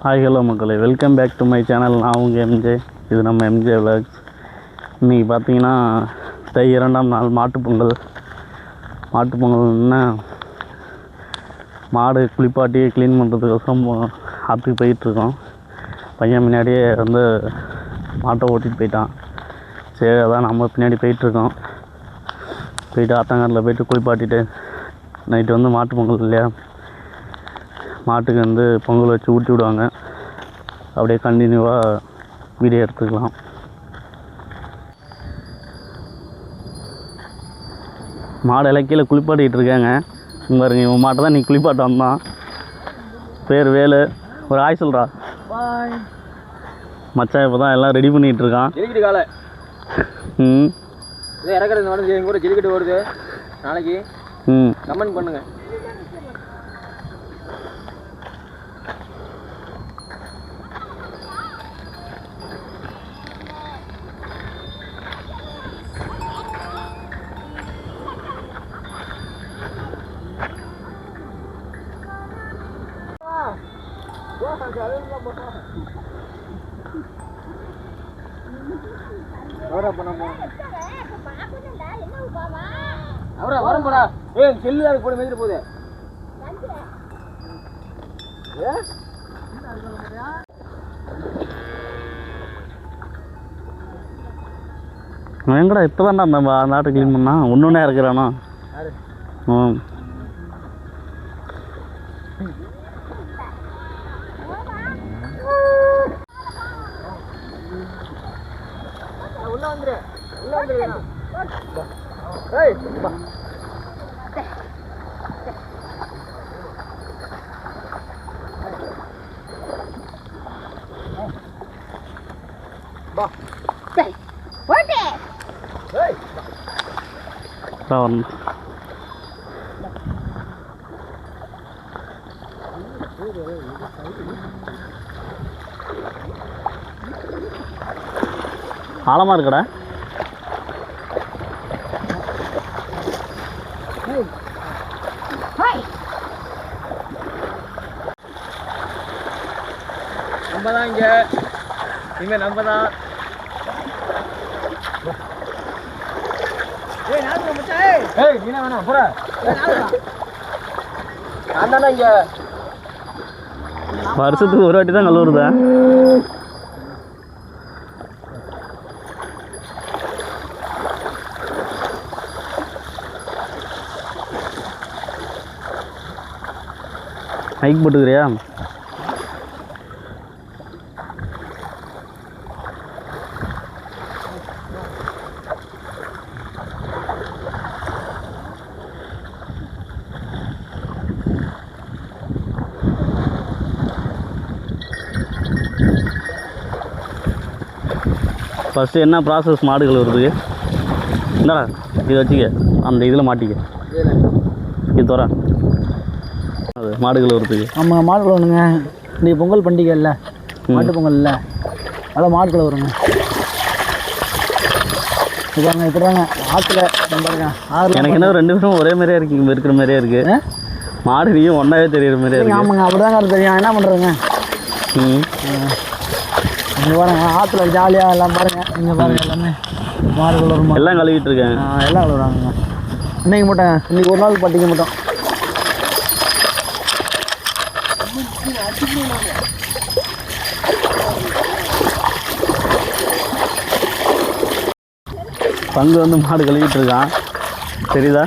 Hi hello மக்களே, welcome back to my channel. நான் உங்கள் எம்ஜே. இது நம்ம எம்ஜே விலாக்ஸ். இன்றைக்கி பார்த்தீங்கன்னா தை 2ஆம் நாள் மாட்டுப்பொங்கல். மாட்டுப்பொங்கல்னா மாடு குளிப்பாட்டி க்ளீன் பண்ணுறதுக்கோசரம் ஆற்றுக்கு போயிட்டுருக்கோம். பையன் முன்னாடியே வந்து மாட்டை ஓட்டிகிட்டு போயிட்டான். சரி, அதான் நம்ம பின்னாடி போயிட்டுருக்கோம். போயிட்டு ஆத்தங்காட்டில் போய்ட்டு குளிப்பாட்டிட்டு நைட்டு வந்து மாட்டுப்பொங்கல் இல்லையா, மாட்டுக்கு வந்து பொங்கல் வச்சு ஊட்டி விடுவாங்க. அப்படியே கண்டினியூவாக வீடியோ எடுத்துக்கலாம். மாடு இலக்கையில் குளிப்பாட்டிகிட்டு இருக்காங்க. பாருங்க, இவன் மாட்டை தான் நீ குளிப்பாட்ட வந்தான். பேர் வேலு. ஒரு ஆய் சொல்கிறா. மச்சான் இப்போ தான் எல்லாம் ரெடி பண்ணிகிட்டு இருக்கான். ஜல்லிக்கட்டு வருது நாளைக்கு. கமெண்ட் பண்ணுங்க. வரப்போடா. செல்லு அது போட மேய்ச்சிட்டு போகுது. எங்கடா இப்போ தான்டா அந்த ஆட்டை க்ளீன் பண்ணா ஒன்றுனே இருக்கிறானோ. உள்ள வந்துரு. ஆழமாக இருக்கடா. நம்ம தான் இங்க நம்ம தான். வருஷத்துக்கு ஒரு வாட்டி தான் கழுவுறதா? மைக் போட்டுக்கிறியா? ஃபஸ்ட்டு என்ன ப்ராசஸ் மாடுகள் வருதுக்கு? இந்தாடா இதை வச்சுக்க, அந்த இதில் மாட்டிக்க. இது தோற அது மாடுகள் வருதுக்கு. ஆமாம், மாடு கழுவணுங்க. இன்றைக்கி பொங்கல் பண்டிகை இல்லை, மாட்டு பொங்கல் இல்லை, அதான் மாடு கழுவுறோங்க. இதாங்க இப்படி தாங்க ஆற்றுல பாருங்க. எனக்கு என்ன 2 பேரும் ஒரே மாதிரியே இருக்கு, இருக்கிற மாதிரியே இருக்குது. மாடு நீயும் ஒன்றாவே தெரியுற மாதிரியே இருக்கு. ஆமாங்க, அப்படி தாங்க தெரியும். என்ன பண்ணுறதுங்க? இங்கே பாருங்க, ஆற்றுல ஜாலியாக எல்லாம் பாருங்கள். இங்கே பாருங்கள், எல்லாமே மாடு கழுவுறோம். எல்லாம் கழுவிட்டு இருக்கேன். எல்லாம் கழுவுறாங்க. இன்றைக்கி மட்டும், இன்றைக்கி ஒரு நாள் பண்டிகை மட்டும். பங்கு வந்து மாடு கழுவிட்டு இருக்கான், தெரியுதா?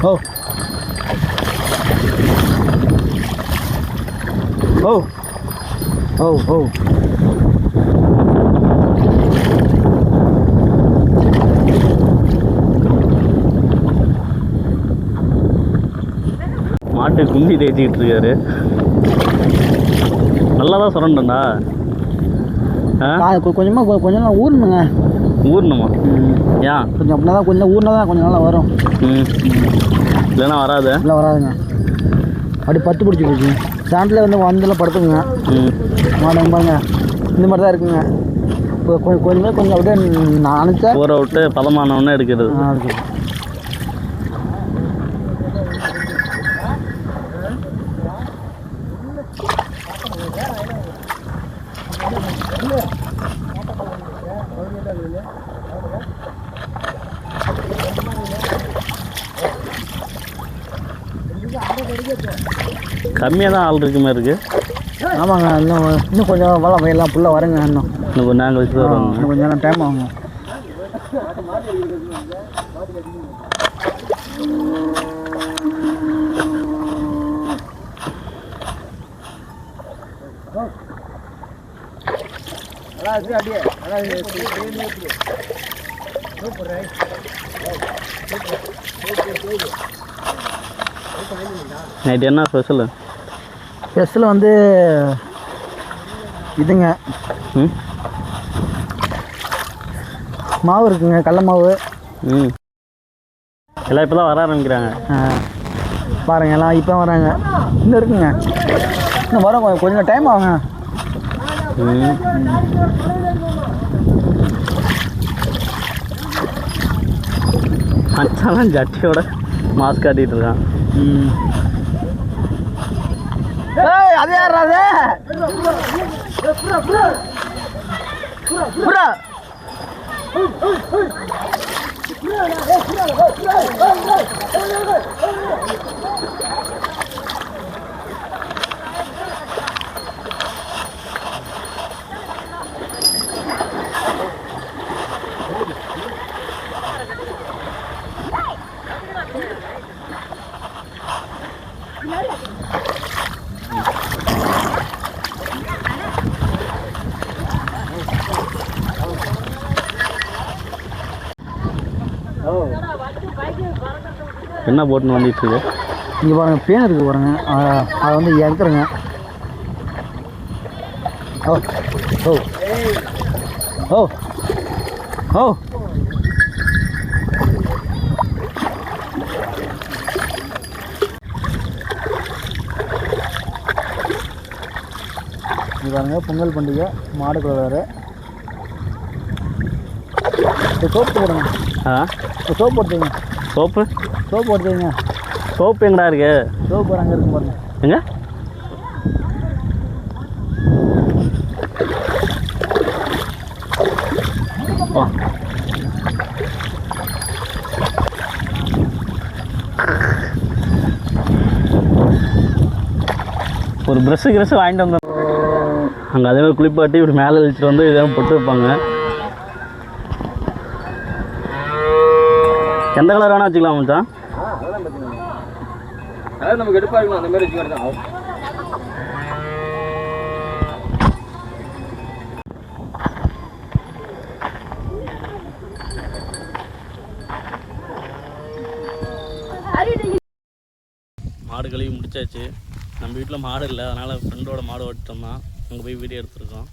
ஓ ஓ ஓ ஓ மாட்டு கும்பி தேய்ச்சிக்கிட்டு இருக்காரு. நல்லா தான் சுரண்டா. கொஞ்சமாக கொஞ்சம் ஊறணுங்க. ஊறணுமா? ஏன்? கொஞ்சம் அப்படின்னா தான் கொஞ்சம் ஊறினா தான் கொஞ்சம் நல்லா வரும். இல்லைன்னா வராது. இல்லை வராதுங்க, அப்படி பத்து பிடிச்சி போச்சு. சாண்டில் வந்து வந்தெல்லாம் படுத்துக்குங்க. மாடுங்க பாருங்க இந்த மாதிரி தான் இருக்குங்க. இப்போ கொஞ்சம் கொஞ்சம் அப்படியே நான் நினச்சா ஊற விட்டு பதமானவொன்னே எடுக்கிறது. இருக்குது. கம்மியாக தான் ஆள் இருக்க மாதிரி இருக்குது. ஆமாங்க, இன்னும் கொஞ்சம் வளம் எல்லாம் ஃபுல்லாக வருங்க. இன்னும் கொஞ்சம் நாங்கள் வச்சு வருவாங்க. இன்னும் கொஞ்சம் நேரம் டைம் ஆகுங்க. நைட்டு என்ன ஸ்பெஷலு? ஸ்பெஷல் வந்து இதுங்க, மாவு இருக்குங்க, கடல மாவு. எல்லாம் இப்போ தான் வர ஆரம்பிக்கிறாங்க பாருங்க, எல்லாம் இப்போ வராங்க. இன்னும் இருக்குங்க, இன்னும் வரும், கொஞ்சம் டைம் ஆகுங்க. மச்சான் ஜட்டியோட மாஸ்க் காட்டிகிட்டு இருக்கான். அது யாரா அது? என்ன போட்டுன்னு வந்துட்டு இருக்கு? இங்கே பாருங்க, பேன் இருக்கு பாருங்க, அதை வந்து இறக்குறேங்க. ஓ ஓ ஓ ஓ இது பாருங்க, பொங்கல் பண்டிகை, மாடு குழந்தை. சோப்பு போடுங்க. சோப்பு போட்டுங்க. சோப்பு போட்டுங்க. சோப்பு எங்கடா இருக்கு? சோப்பு அங்கே இருக்கு பாருங்க. எங்க? ஒரு ப்ரெஷ்ஷு வாங்கிட்டு வந்தோம். அங்கே அதே மாதிரி குளிப்பாட்டி இப்படி மேலே இழுத்துட்டு வந்து இதெல்லாம் போட்டு வைப்பாங்க. எந்த கலர் வேணா வச்சுக்கலாம் மச்சான். அதாவது நமக்கு எடுப்பாக இருக்கணும், அந்த மாதிரி வச்சுக்கிட்டு தான். மாடு கழுவி முடிச்சாச்சு. நம்ம வீட்டில் மாடு இல்லை, அதனால் ஃப்ரெண்டோட மாடு ஓட்டிட்டோம்னா அங்கே போய் வீடியோ எடுத்துருக்கோம்.